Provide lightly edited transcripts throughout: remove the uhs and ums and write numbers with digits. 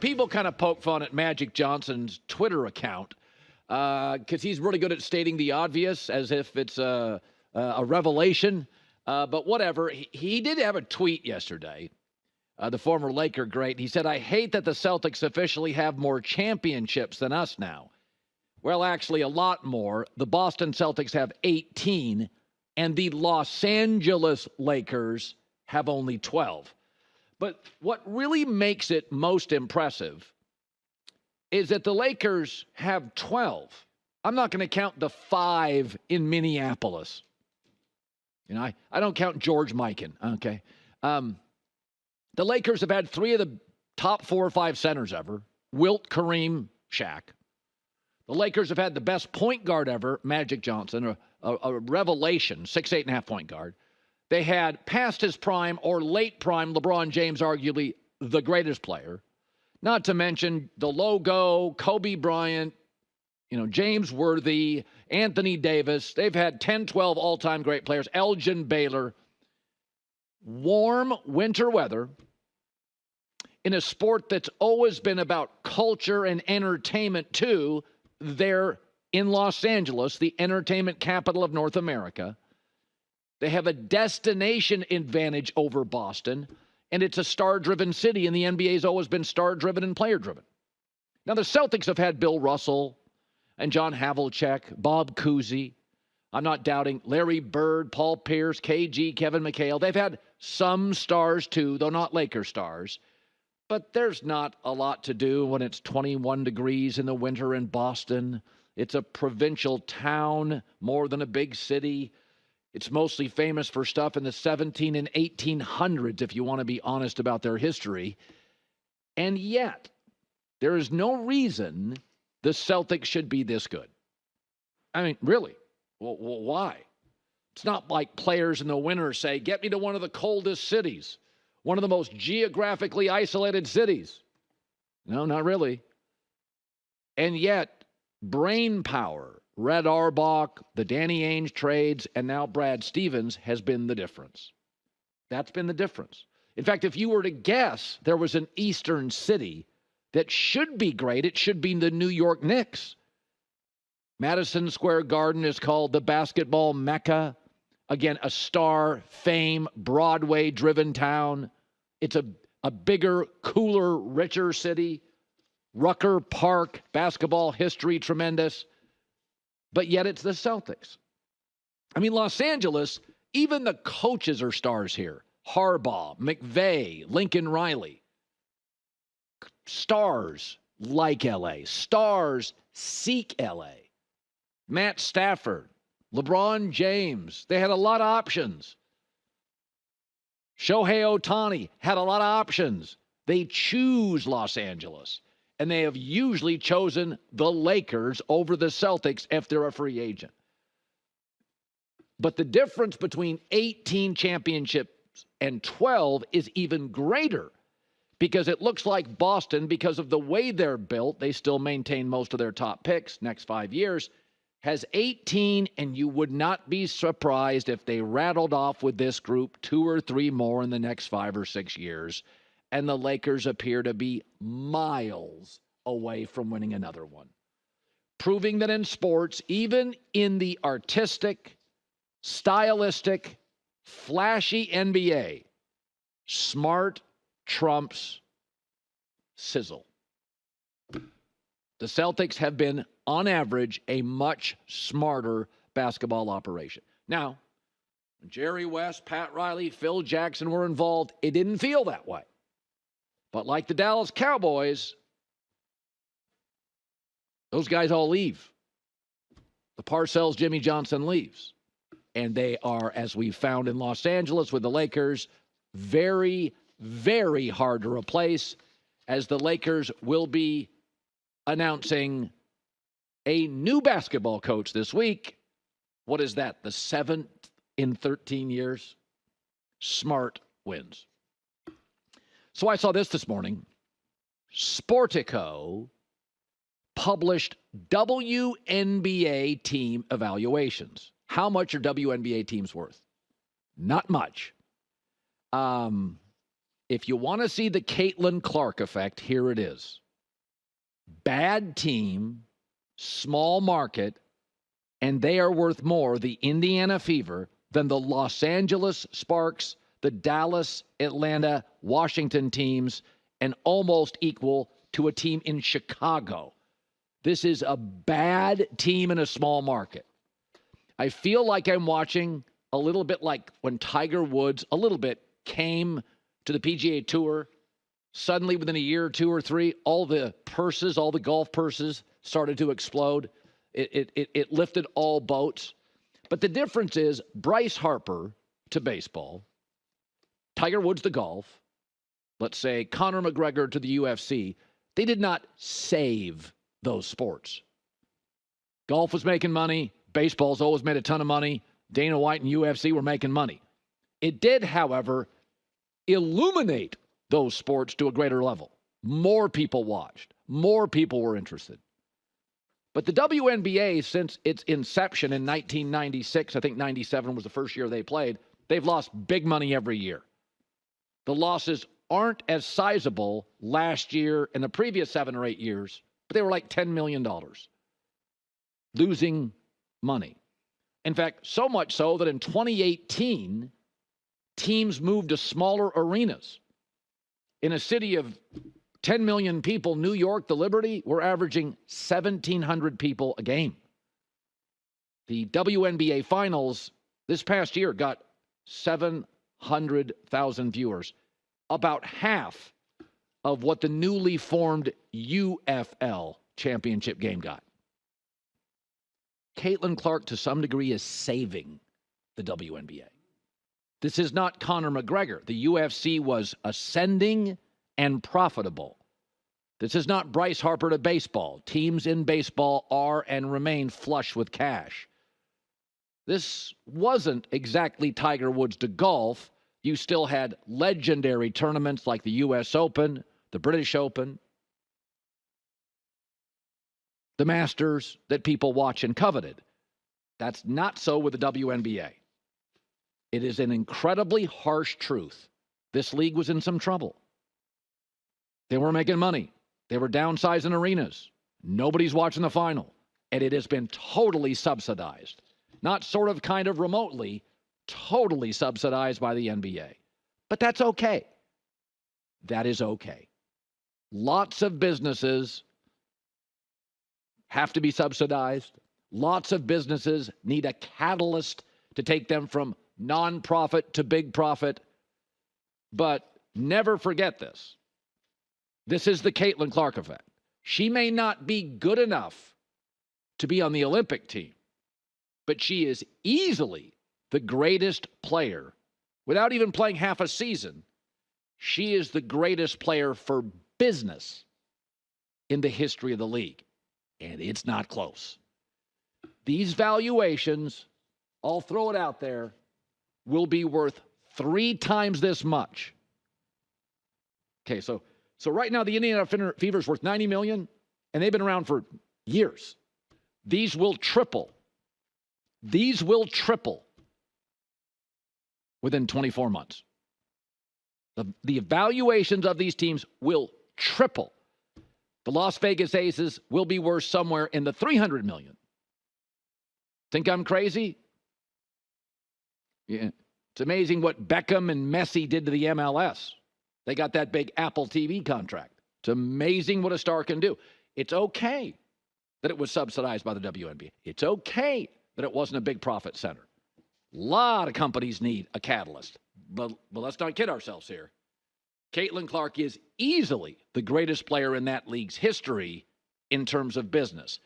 People kind of poke fun at Magic Johnson's Twitter account because he's really good at stating the obvious as if it's a revelation. But whatever. He did have a tweet yesterday, the former Laker great. He said, "I hate that the Celtics officially have more championships than us now." Well, actually, a lot more. The Boston Celtics have 18, and the Los Angeles Lakers have only 12. But what really makes it most impressive is that the Lakers have 12. I'm not going to count the 5 in Minneapolis. You know, I don't count George Mikan, okay? The Lakers have had 3 of the top 4 or 5 centers ever. Wilt, Kareem, Shaq. The Lakers have had the best point guard ever, Magic Johnson, a revelation, 6'8.5" point guard. They had past his prime or late prime LeBron James, arguably the greatest player. Not to mention the logo, Kobe Bryant, James Worthy, Anthony Davis. They've had 10, 12 all-time great players. Elgin Baylor. Warm winter weather in a sport that's always been about culture and entertainment too. They're in Los Angeles, the entertainment capital of North America. They have a destination advantage over Boston, and it's a star-driven city, and the NBA's always been star-driven and player-driven. Now, the Celtics have had Bill Russell and John Havlicek, Bob Cousy. I'm not doubting Larry Bird, Paul Pierce, KG, Kevin McHale. They've had some stars, too, though not Laker stars. But there's not a lot to do when it's 21 degrees in the winter in Boston. It's a provincial town more than a big city. It's mostly famous for stuff in the 17 and 1800s, if you want to be honest about their history. And yet, there is no reason the Celtics should be this good. I mean, really, well, why? It's not like players in the winter say, get me to one of the coldest cities, one of the most geographically isolated cities. No, not really. And yet, brain power, Red Auerbach, the Danny Ainge trades, and now Brad Stevens has been the difference. That's been the difference. In fact, if you were to guess there was an Eastern city that should be great, it should be the New York Knicks. Madison Square Garden is called the basketball Mecca. Again, a star, fame, Broadway-driven town. It's a bigger, cooler, richer city. Rucker Park, basketball history, tremendous. But yet it's the Celtics. I mean, Los Angeles, even the coaches are stars here. Harbaugh, McVay, Lincoln Riley. Stars like L.A. Stars seek L.A. Matt Stafford, LeBron James. They had a lot of options. Shohei Ohtani had a lot of options. They choose Los Angeles. And they have usually chosen the Lakers over the Celtics if they're a free agent. But the difference between 18 championships and 12 is even greater because it looks like Boston, because of the way they're built, they still maintain most of their top picks next 5 years, has 18, and you would not be surprised if they rattled off with this group 2 or 3 more in the next 5 or 6 years. And the Lakers appear to be miles away from winning another one. Proving that in sports, even in the artistic, stylistic, flashy NBA, smart trumps sizzle. The Celtics have been, on average, a much smarter basketball operation. Now, when Jerry West, Pat Riley, Phil Jackson were involved, it didn't feel that way. But like the Dallas Cowboys, those guys all leave. The Parcells, Jimmy Johnson leaves. And they are, as we found in Los Angeles with the Lakers, very, very hard to replace, as the Lakers will be announcing a new basketball coach this week. What is that? The 7th in 13 years? Smart wins. So I saw this morning. Sportico published WNBA team evaluations. How much are WNBA teams worth? Not much. If you want to see the Caitlin Clark effect, here it is. Bad team, small market, and they are worth more, the Indiana Fever, than the Los Angeles Sparks, the Dallas, Atlanta, Washington teams, and almost equal to a team in Chicago. This is a bad team in a small market. I feel like I'm watching a little bit like when Tiger Woods, a little bit, came to the PGA Tour. Suddenly, within a year or two or three, all the purses, all the golf purses started to explode. It lifted all boats. But the difference is Bryce Harper to baseball, Tiger Woods to golf, let's say Conor McGregor to the UFC, they did not save those sports. Golf was making money. Baseball's always made a ton of money. Dana White and UFC were making money. It did, however, illuminate those sports to a greater level. More people watched. More people were interested. But the WNBA, since its inception in 1996, I think 97 was the first year they played, they've lost big money every year. The losses aren't as sizable last year and the previous 7 or 8 years, but they were like $10 million. Losing money. In fact, so much so that in 2018, teams moved to smaller arenas. In a city of 10 million people, New York, the Liberty, we're averaging 1,700 people a game. The WNBA Finals this past year got 700,000 viewers, about half of what the newly formed UFL championship game got. Caitlin Clark, to some degree, is saving the WNBA. This is not Conor McGregor. The UFC was ascending and profitable. This is not Bryce Harper to baseball. Teams in baseball are and remain flush with cash. This wasn't exactly Tiger Woods to golf. You still had legendary tournaments like the U.S. Open, the British Open, the Masters that people watch and coveted. That's not so with the WNBA. It is an incredibly harsh truth. This league was in some trouble. They weren't making money. They were downsizing arenas. Nobody's watching the final. And it has been totally subsidized. Not sort of, kind of, remotely, totally subsidized by the NBA. But that's okay. That is okay. Lots of businesses have to be subsidized. Lots of businesses need a catalyst to take them from nonprofit to big profit. But never forget this. This is the Caitlin Clark effect. She may not be good enough to be on the Olympic team, but she is easily the greatest player. Without even playing half a season, she is the greatest player for business in the history of the league. And it's not close. These valuations, I'll throw it out there, will be worth 3 times this much. Okay, so right now the Indiana Fever is worth $90 million, and they've been around for years. These will triple. These will triple within 24 months. The valuations of these teams will triple. The Las Vegas Aces will be worth somewhere in the $300 million. Think I'm crazy? Yeah. It's amazing what Beckham and Messi did to the MLS. They got that big Apple TV contract. It's amazing what a star can do. It's okay that it was subsidized by the WNBA. It's okay that it wasn't a big profit center. A lot of companies need a catalyst. But let's not kid ourselves here. Caitlin Clark is easily the greatest player in that league's history in terms of business.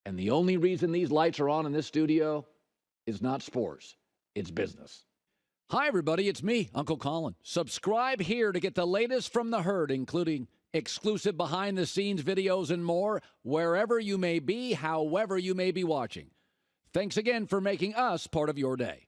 And the only reason these lights are on in this studio is not sports. It's business. Hi, everybody. It's me, Uncle Colin. Subscribe here to get the latest from the herd, including exclusive behind-the-scenes videos and more, wherever you may be, however you may be watching. Thanks again for making us part of your day.